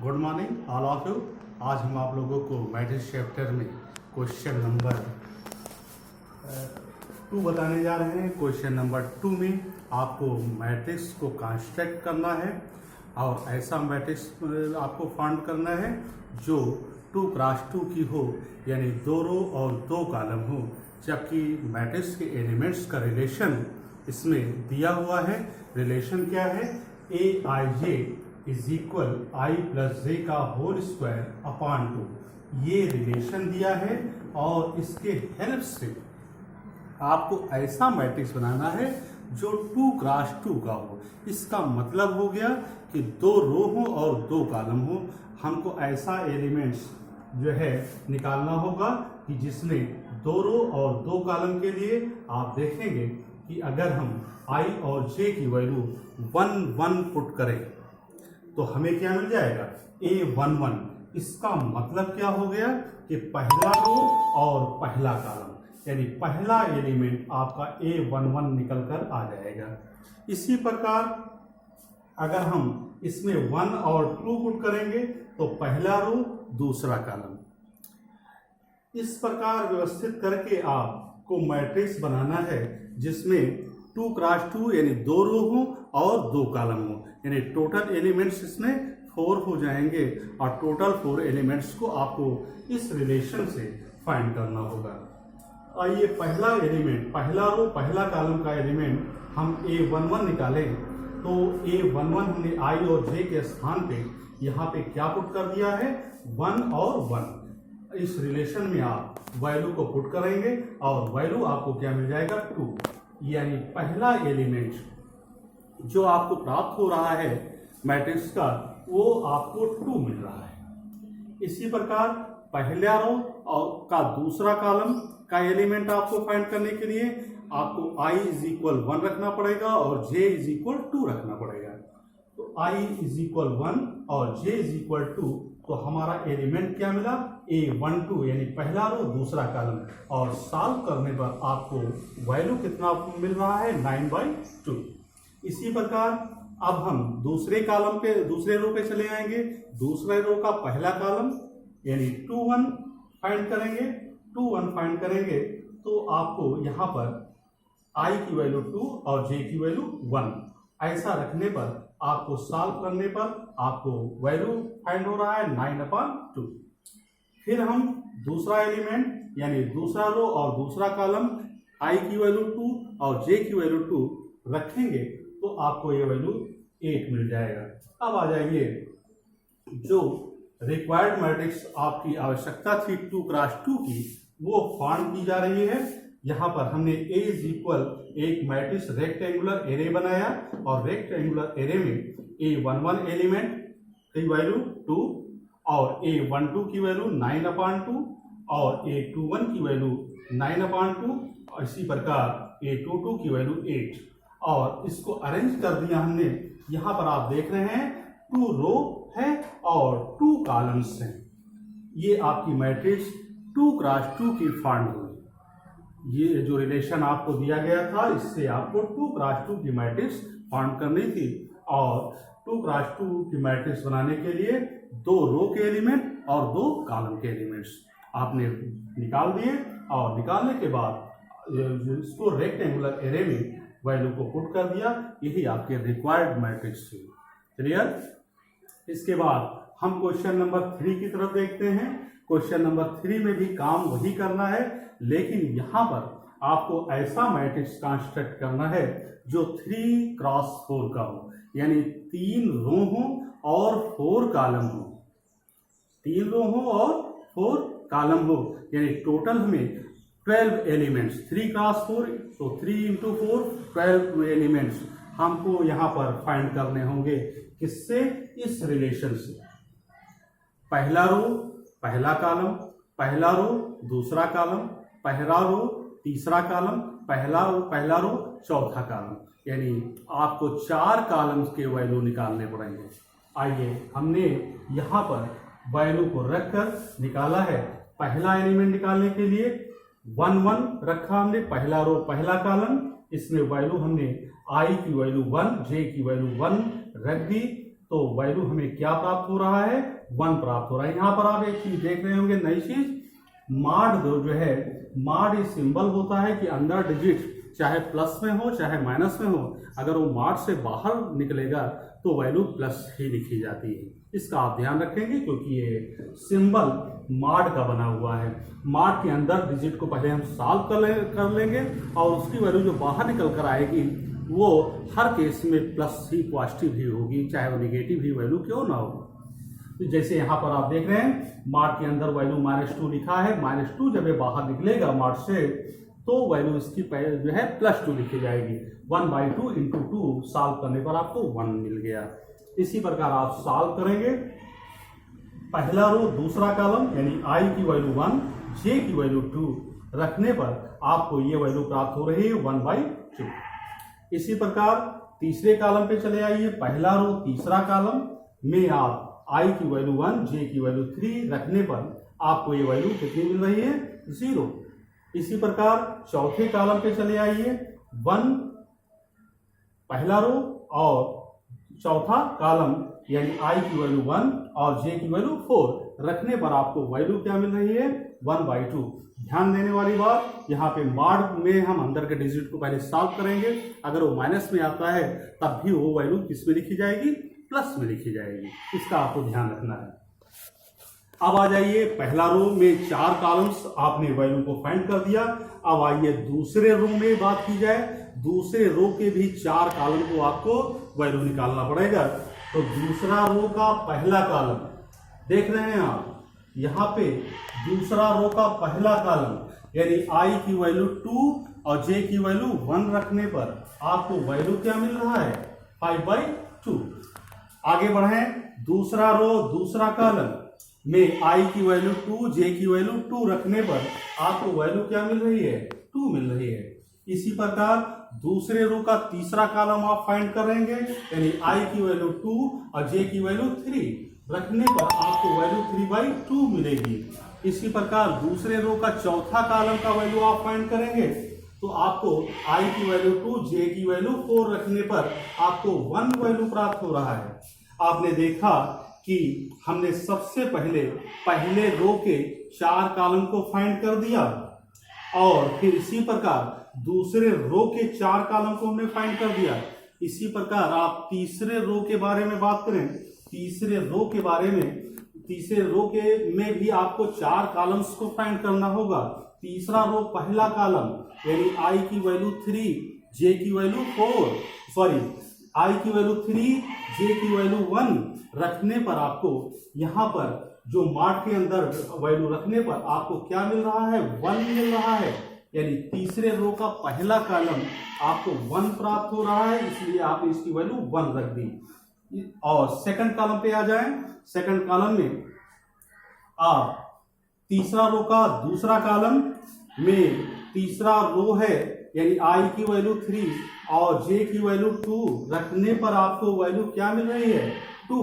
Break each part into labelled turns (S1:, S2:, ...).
S1: Good morning all of you. आज हम आप लोगों को मैट्रिक्स चैप्टर में क्वेश्चन नंबर 2 बताने जा रहे हैं। क्वेश्चन नंबर 2 में आपको मैट्रिक्स को कंस्ट्रक्ट करना है और ऐसा मैट्रिक्स आपको फाइंड करना है जो 2 क्रॉस 2 की हो, यानी 2 रो और 2 कॉलम हो, जबकि मैट्रिक्स के एलिमेंट्स का रिलेशन इसमें दिया हुआ है। रिलेशन क्या है? ए आई जे इज इक्वल आई प्लस जे का होल स्क्वायर अपॉन 2, ये रिलेशन दिया है और इसके हेल्प से आपको ऐसा मैट्रिक्स बनाना है जो 2 क्रॉस 2 का हो। इसका मतलब हो गया कि 2 रो हो और 2 कॉलम हो। हमको ऐसा एलिमेंट्स जो है निकालना होगा कि जिसमें 2 रो और 2 कॉलम के लिए आप देखेंगे कि अगर हम i और j की वैल्यू 1 1 पुट करें तो हमें क्या मिल जाएगा? A11। इसका मतलब क्या हो गया कि पहला रो और पहला कॉलम, यानी पहला एलिमेंट आपका A11 निकल कर आ जाएगा। इसी प्रकार अगर हम इसमें 1 और 2 पुट करेंगे तो पहला रो दूसरा कॉलम। इस प्रकार व्यवस्थित करके आपको मैट्रिक्स बनाना है जिसमें 2 क्रॉस 2 यानी 2 रो हो और 2 कॉलम हो, यानी टोटल एलिमेंट्स इसमें 4 हो जाएंगे और टोटल 4 एलिमेंट्स को आपको इस रिलेशन से फाइंड करना होगा। आइए पहला एलिमेंट, पहला रो पहला कॉलम का एलिमेंट हम A11 निकालें तो A11 हमने i और j के स्थान पे यहाँ पे क्या पुट कर दिया है? 1 और 1। इस रिलेशन में आप वैल्यू को पुट करेंगे और वैल्यू आपको क्या मिल जाएगा? 2। यानी पहला एलिमेंट जो आपको प्राप्त हो रहा है मैट्रिक्स का, वो आपको 2 मिल रहा है। इसी प्रकार पहला रो और का दूसरा कॉलम का एलिमेंट आपको फाइंड करने के लिए आपको i इज इक्वल 1 रखना पड़ेगा और j इज इक्वल 2 रखना पड़ेगा। तो i इज इक्वल 1 और j इज इक्वल 2, तो हमारा एलिमेंट क्या मिला? A12, यानी पहला रो दूसरा कॉलम, और सॉल्व करने पर आपको वैल्यू कितना मिल रहा है? 9/2। इसी प्रकार अब हम दूसरे कॉलम पे, दूसरे रो पे चले आएंगे। दूसरे रो का पहला कॉलम यानी 2 1 फाइंड करेंगे। 2 1 फाइंड करेंगे तो आपको यहाँ पर i की वैल्यू 2 और j की वैल्यू 1, ऐसा रखने पर आपको सॉल्व करने पर आपको वैल्यू फाइंड हो रहा है 9/2। फिर हम दूसरा एलिमेंट यानी दूसरा रो और दूसरा कॉलम i की वैल्यू 2 और j की वैल्यू 2 रखेंगे तो आपको ये वैल्यू 8 मिल जाएगा। अब आ जाइए, जो रिक्वायर्ड मैट्रिक्स आपकी आवश्यकता थी 2 क्रॉस 2 की, वो फाइंड की जा रही है। यहाँ पर हमने A इज इक्वल एक मैट्रिक्स रेक्टेंगुलर एरे बनाया और रेक्टेंगुलर एरे में A11 एलिमेंट की वैल्यू 2 और A12 की वैल्यू 9/2 और A21 की वैल्यू 9/2 और इसी प्रकार A22 की वैल्यू 8, और इसको अरेंज कर दिया हमने। यहाँ पर आप देख रहे हैं 2 रो है और 2 कॉलम्स हैं। ये आपकी मैट्रिक्स 2 क्रॉस 2 की फाइंड हुई। ये जो रिलेशन आपको दिया गया था, इससे आपको 2 क्रॉस 2 की मैट्रिक्स फाइंड करनी थी, और 2 क्रॉस 2 की मैट्रिक्स बनाने के लिए 2 रो के एलिमेंट और 2 कॉलम के एलिमेंट्स आपने निकाल दिए, और निकालने के बाद इसको रेक्टेंगुलर एरे में वैल्यू को पुट कर दिया। यही आपके रिक्वायर्ड मैट्रिक्स थी। क्लियर? इसके बाद हम क्वेश्चन नंबर 3 की तरफ देखते हैं। क्वेश्चन नंबर 3 में भी काम वही करना है, लेकिन यहाँ पर आपको ऐसा मैट्रिक्स कंस्ट्रक्ट करना है जो 3 क्रॉस 4 का हो, यानी 3 रो हो और 4 कॉलम हो। 3 रो हो और 4 कॉलम हो, यानी टोटल हमें 12 एलिमेंट्स, 3 क्रॉस 4, तो 3 × 4 12 एलिमेंट्स हमको यहाँ पर फाइंड करने होंगे। किससे? इस रिलेशन से। पहला रो पहला कॉलम, पहला रो दूसरा कॉलम, पहला रो तीसरा कॉलम, पहला रो चौथा कॉलम, यानी आपको 4 कॉलम्स के वैल्यू निकालने पड़ेंगे। आइए, हमने यहाँ पर वैल्यू को रखकर निकाला है। पहला एलिमेंट निकालने के लिए 1 1 रखा हमने, पहला रो पहला कॉलम, इसमें वैल्यू हमने i की वैल्यू 1, j की वैल्यू 1 रख दी, तो वैल्यू हमें क्या प्राप्त हो रहा है, 1 प्राप्त हो रहा है। यहाँ पर आप एक चीज देख रहे होंगे, नई चीज, मॉड जो है, मॉड ये सिंबल होता है कि अंदर डिजिट चाहे प्लस में हो चाहे माइनस में हो, अगर वो मॉड से बाहर निकलेगा तो वैल्यू प्लस ही लिखी जाती है। इसका आप ध्यान रखेंगे क्योंकि ये सिंबल मॉड का बना हुआ है। मॉड के अंदर डिजिट को पहले हम सॉल्व कर लेंगे और उसकी वैल्यू जो बाहर निकल कर आएगी वो हर केस में प्लस ही पॉजिटिव ही होगी, चाहे वो निगेटिव ही वैल्यू क्यों ना हो। तो जैसे यहाँ पर आप देख रहे हैं मॉड के अंदर वैल्यू -2 लिखा है, -2 जब ये बाहर निकलेगा मॉड से तो वैल्यू इसकी जो है +2 लिखी जाएगी। 1/2 × 2 सॉल्व करने पर आपको 1 मिल गया। इसी प्रकार आप सॉल्व करेंगे, पहला रो दूसरा कॉलम यानी i की वैल्यू 1 j की वैल्यू 2 रखने पर आपको ये वैल्यू प्राप्त हो रही है 1/2। इसी प्रकार तीसरे कॉलम पे चले आइए, पहला रो तीसरा कॉलम में आप i की वैल्यू 1 j की वैल्यू 3 रखने पर आपको ये वैल्यू कितनी मिल रही है, 0। इसी प्रकार चौथे कॉलम पे चले आइए, 1 पहला रो और चौथा कॉलम यानी i की वैल्यू 1 और j की वैल्यू 4 रखने पर आपको वैल्यू क्या मिल रही है, 1/2। ध्यान देने वाली बात, यहाँ पे मॉड में हम अंदर के डिजिट को पहले सॉल्व करेंगे, अगर वो माइनस में आता है तब भी वो वैल्यू किस में लिखी जाएगी, प्लस में लिखी जाएगी। इसका आपको ध्यान रखना है। अब आ जाइए, पहला रो में 4 कॉलम्स आपने वैल्यू को फाइंड कर दिया। अब आइए दूसरे रो में बात की जाए, दूसरे रो के भी 4 कॉलम को आपको वैल्यू निकालना पड़ेगा। तो दूसरा रो का पहला कॉलम देख रहे हैं आप, यहाँ पे दूसरा रो का पहला कॉलम यानी i की वैल्यू 2 और j की वैल्यू 1 रखने पर आपको वैल्यू क्या मिल रहा है, 5/2। आगे बढ़े, दूसरा रो दूसरा कॉलम में i की वैल्यू 2 j की वैल्यू 2 रखने पर आपको वैल्यू क्या मिल रही है, 2 मिल रही है। इसी प्रकार दूसरे रो का तीसरा कॉलम आप फाइंड करेंगे यानी i की वैल्यू 2 और j की वैल्यू 3 रखने पर आपको वैल्यू 3/2 मिलेगी। इसी प्रकार दूसरे रो का चौथा कॉलम का वैल्यू आप फाइंड करेंगे तो आपको i की वैल्यू 2 j की वैल्यू 4 रखने पर आपको 1 वैल्यू प्राप्त हो रहा है। आपने देखा कि हमने सबसे पहले रो के 4 कॉलम को फाइंड कर दिया और फिर इसी प्रकार दूसरे रो के 4 कॉलम को हमने फाइंड कर दिया। इसी प्रकार आप तीसरे रो के बारे में बात करें, तीसरे रो में भी आपको 4 कॉलम्स को फाइंड करना होगा। तीसरा रो पहला कॉलम यानी i की वैल्यू 3 j की वैल्यू 3 j की वैल्यू 1 रखने पर आपको यहाँ पर जो मॉड के अंदर वैल्यू रखने पर आपको क्या मिल रहा है, 1 मिल रहा है। यानी तीसरे रो का पहला कॉलम आपको 1 प्राप्त हो रहा है, इसलिए आपने इसकी वैल्यू 1 रख दी। और सेकंड कॉलम पे आ जाएं, सेकंड कॉलम में आप तीसरा रो का दूसरा कॉलम में तीसरा रो है यानी i की वैल्यू 3 और j की वैल्यू 2 रखने पर आपको वैल्यू क्या मिल रही है, 2।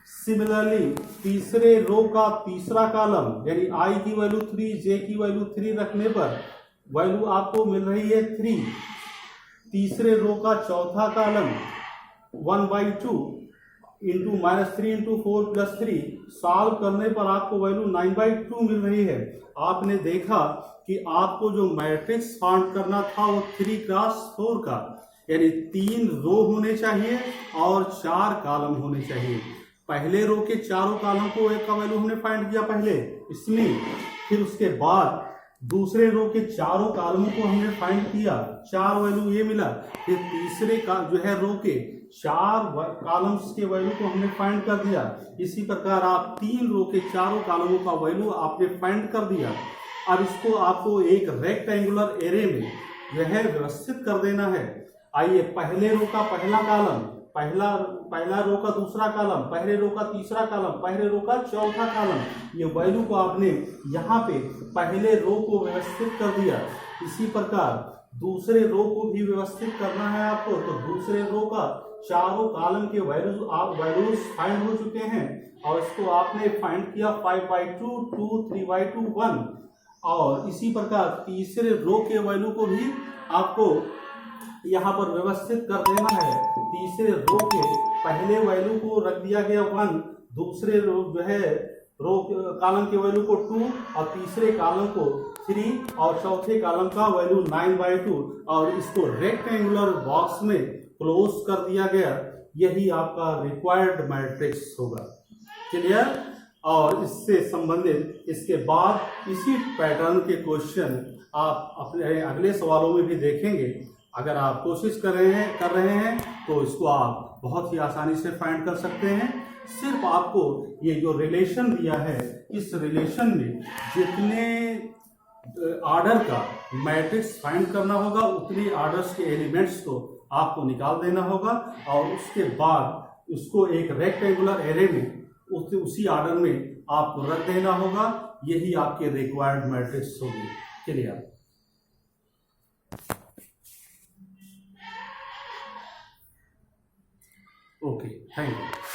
S1: सिमिलरली तीसरे रो का तीसरा कॉलम यानी i की वैल्यू 3 j की वैल्यू 3 रखने पर वैल्यू आपको मिल रही है 3। तीसरे रो का चौथा कॉलम 1/2 इंटू -3 इंटू 4 + 3 सॉल्व करने पर आपको वैल्यू 9/2 मिल रही है। आपने देखा कि आपको जो मैट्रिक्स फाइंड करना था वो 3x4 का यानी 3 रो होने चाहिए और 4 कॉलम होने चाहिए। पहले रो के चारों कॉलम को एक का वैल्यू हमने फाइंड किया पहले इसमें, फिर उसके बाद दूसरे रो के चारों कॉलमों को हमने फाइंड किया, 4 वैल्यू ये मिला। फिर तीसरे का जो है रो के 4 कॉलम्स के वैल्यू को हमने फाइंड कर दिया। इसी प्रकार आप 3 रो के चारों कॉलमों का वैल्यू आपने फाइंड कर दिया। अब इसको आपको एक रेक्टेंगुलर एरे में जो है व्यवस्थित कर देना है। आइए, पहले रो का पहला कॉलम, पहला रो का दूसरा कॉलम, पहले रो का तीसरा कॉलम, पहले रो का चौथा कॉलम, ये वैल्यू को आपने यहाँ पे पहले रो को व्यवस्थित कर दिया। इसी प्रकार दूसरे रो को भी व्यवस्थित करना है आपको। तो दूसरे रो का चारों कॉलम के वैल्यूज फाइंड हो चुके हैं और इसको आपने फाइंड किया 5/2, 2, 3/2, 1। और इसी प्रकार तीसरे रो के वैल्यू को भी आपको यहाँ पर व्यवस्थित कर देना है। तीसरे रो के पहले वैल्यू को रख दिया गया 1, दूसरे रो जो है रो कॉलम के वैल्यू को 2 और तीसरे कॉलम को 3 और चौथे कॉलम का वैल्यू 9/2 और इसको रेक्टेंगुलर बॉक्स में क्लोज कर दिया गया। यही आपका रिक्वायर्ड मैट्रिक्स होगा। क्लियर? और इससे संबंधित इसके बाद इसी पैटर्न के क्वेश्चन आप अपने अगले सवालों में भी देखेंगे। अगर आप कोशिश कर रहे हैं तो इसको आप बहुत ही आसानी से फाइंड कर सकते हैं। सिर्फ आपको ये जो रिलेशन दिया है, इस रिलेशन में जितने ऑर्डर का मैट्रिक्स फाइंड करना होगा उतने ऑर्डर्स के एलिमेंट्स को आपको निकाल देना होगा और उसके बाद उसको एक रेक्टेंगुलर एरे में उसी ऑर्डर में आपको रख देना होगा। यही आपके रिक्वायर्ड मैट्रिक्स होगी। क्लियर? Okay, thank you.